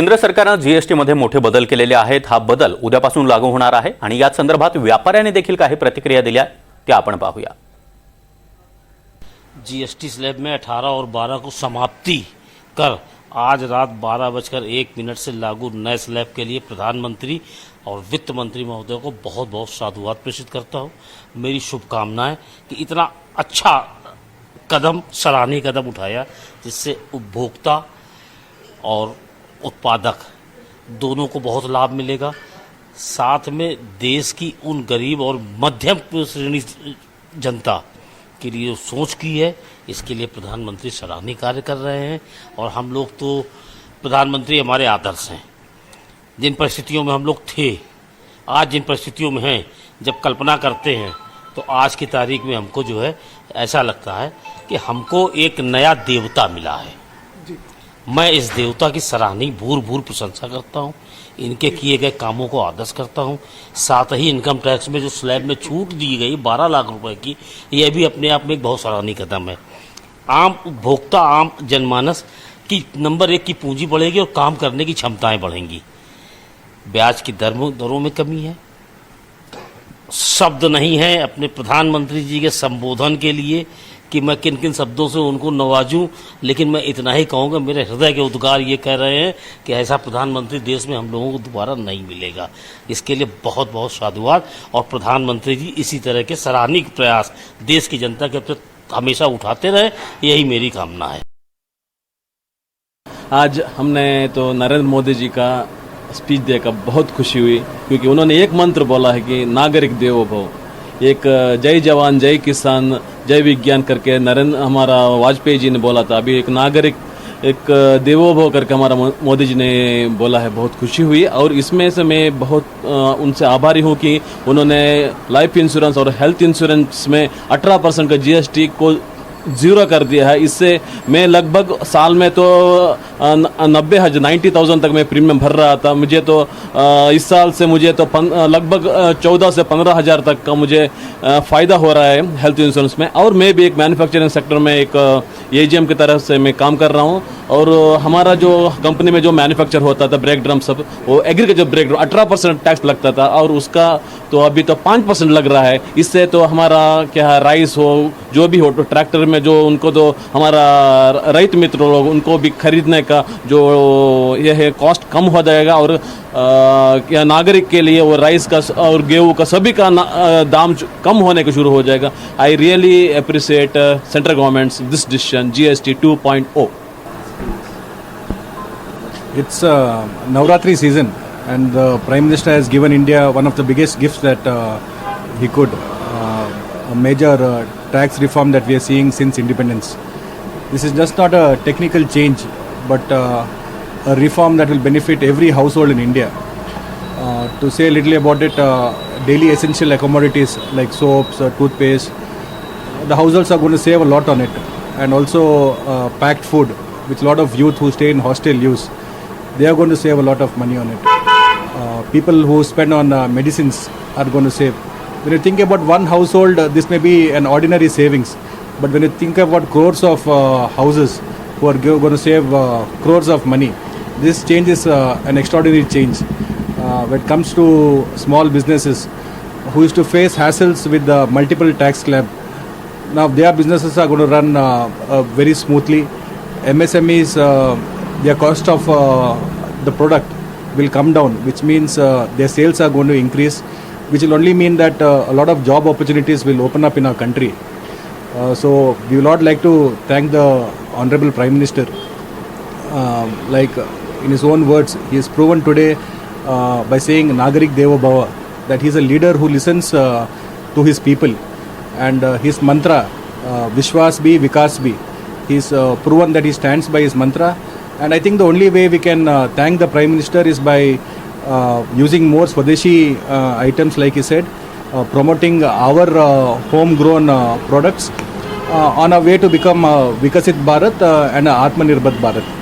केंद्र सरकारने जीएसटी मध्ये मोठे बदल केलेले आहेत। हा बदल उद्यापासून लागू होणार आहे आणि या संदर्भात व्यापाऱ्यांनी देखील काही प्रतिक्रिया दिल्या त्या आपण पाहूया। जीएसटी स्लैब में 18 और 12 को समाप्ति कर आज रात 12:01 से लागू नए स्लैब के लिए प्रधानमंत्री और वित्त मंत्री महोदय को बहुत बहुत साधुवाद प्रेषित करता हूँ। मेरी शुभकामनाएं कि इतना अच्छा कदम, सराहनीय कदम उठाया जिससे उपभोक्ता और उत्पादक दोनों को बहुत लाभ मिलेगा। साथ में देश की उन गरीब और मध्यम श्रेणी जनता के लिए सोच की है, इसके लिए प्रधानमंत्री सराहनीय कार्य कर रहे हैं। और हम लोग तो, प्रधानमंत्री हमारे आदर्श हैं। जिन परिस्थितियों में हम लोग थे, आज जिन परिस्थितियों में हैं, जब कल्पना करते हैं तो आज की तारीख में हमको जो है ऐसा लगता है कि हमको एक नया देवता मिला है। मैं इस देवता की सराहनीय भूर प्रशंसा करता हूँ, इनके किए गए कामों को आदर्श करता हूँ। साथ ही इनकम टैक्स में जो स्लैब में छूट दी गई 12 लाख रुपए की, यह भी अपने आप में एक बहुत सराहनीय कदम है। आम उपभोक्ता, आम जनमानस की नंबर 1 की पूंजी बढ़ेगी और काम करने की क्षमताएं बढ़ेंगी। ब्याज की दरों में कमी है। शब्द नहीं है अपने प्रधानमंत्री जी के संबोधन के लिए कि मैं किन किन शब्दों से उनको नवाजूं, लेकिन मैं इतना ही कहूँगा, मेरे हृदय के उद्गार ये कह रहे हैं कि ऐसा प्रधानमंत्री देश में हम लोगों को दोबारा नहीं मिलेगा। इसके लिए बहुत बहुत साधुवाद। और प्रधानमंत्री जी इसी तरह के सराहनीय प्रयास देश की जनता के प्रति हमेशा उठाते रहे, यही मेरी कामना है। आज हमने तो नरेंद्र मोदी जी का स्पीच देखकर बहुत खुशी हुई, क्योंकि उन्होंने एक मंत्र बोला है कि नागरिक देवो भव। एक जय जवान जय किसान जय विज्ञान करके हमारा वाजपेयी जी ने बोला था। अभी एक नागरिक एक देवो भव करके हमारा मोदी जी ने बोला है। बहुत खुशी हुई। और इसमें से मैं बहुत उनसे आभारी हूँ कि उन्होंने लाइफ इंश्योरेंस और हेल्थ इंश्योरेंस में 18% का जीएसटी को 0 कर दिया है। इससे मैं लगभग साल में तो 90,000 तक मैं प्रीमियम भर रहा था। मुझे तो इस साल से मुझे तो लगभग 14 से 15,000 तक का मुझे फ़ायदा हो रहा है हेल्थ इंश्योरेंस में। और मैं भी एक मैन्युफैक्चरिंग सेक्टर में एक एजीएम की तरफ से मैं काम कर रहा हूँ। और हमारा जो कंपनी में जो मैन्युफैक्चर होता था ब्रेक ड्रम सब, वो एग्रीकल्चर ब्रेक ड्रम 18% टैक्स लगता था, और उसका तो अभी तो 5% लग रहा है। इससे तो हमारा क्या राइस हो, जो भी हो, तो ट्रैक्टर में जो उनको तो हमारा रैत मित्र लोग उनको भी खरीदने का जो यह है कॉस्ट कम हो जाएगा। और क्या नागरिक के लिए वो राइस का और गेहूं का सभी का दाम कम होने का शुरू हो जाएगा। I really appreciate central governments this decision GST 2.0। It's Navratri season, and the Prime Minister has given India one of the biggest gifts that he could, a major tax reform that we are seeing since independence. This is just not a technical change, but a reform that will benefit every household in India. To say a little about it, daily essential commodities like soaps, toothpaste, the households are going to save a lot on it. And also packed food, which a lot of youth who stay in hostel use, they are going to save a lot of money on it. People who spend on medicines are going to save. When you think about one household, this may be an ordinary savings. But when you think about crores of houses who are going to save crores of money, this change is an extraordinary change. When it comes to small businesses who used to face hassles with the multiple tax slab, now their businesses are going to run very smoothly. MSMEs, their cost of the product will come down, which means their sales are going to increase, which will only mean that a lot of job opportunities will open up in our country. So we would not like to thank the Honorable Prime Minister. Like in his own words, he has proven today by saying Nagarik Devo Bhava that he is a leader who listens to his people. And his mantra, Vishwas Bhi, Vikas Bhi, he's proven that he stands by his mantra. And I think the only way we can thank the Prime Minister is by using more Swadeshi items, like he said, promoting our homegrown products on our way to become Vikasit Bharat and Atmanirbhar Bharat.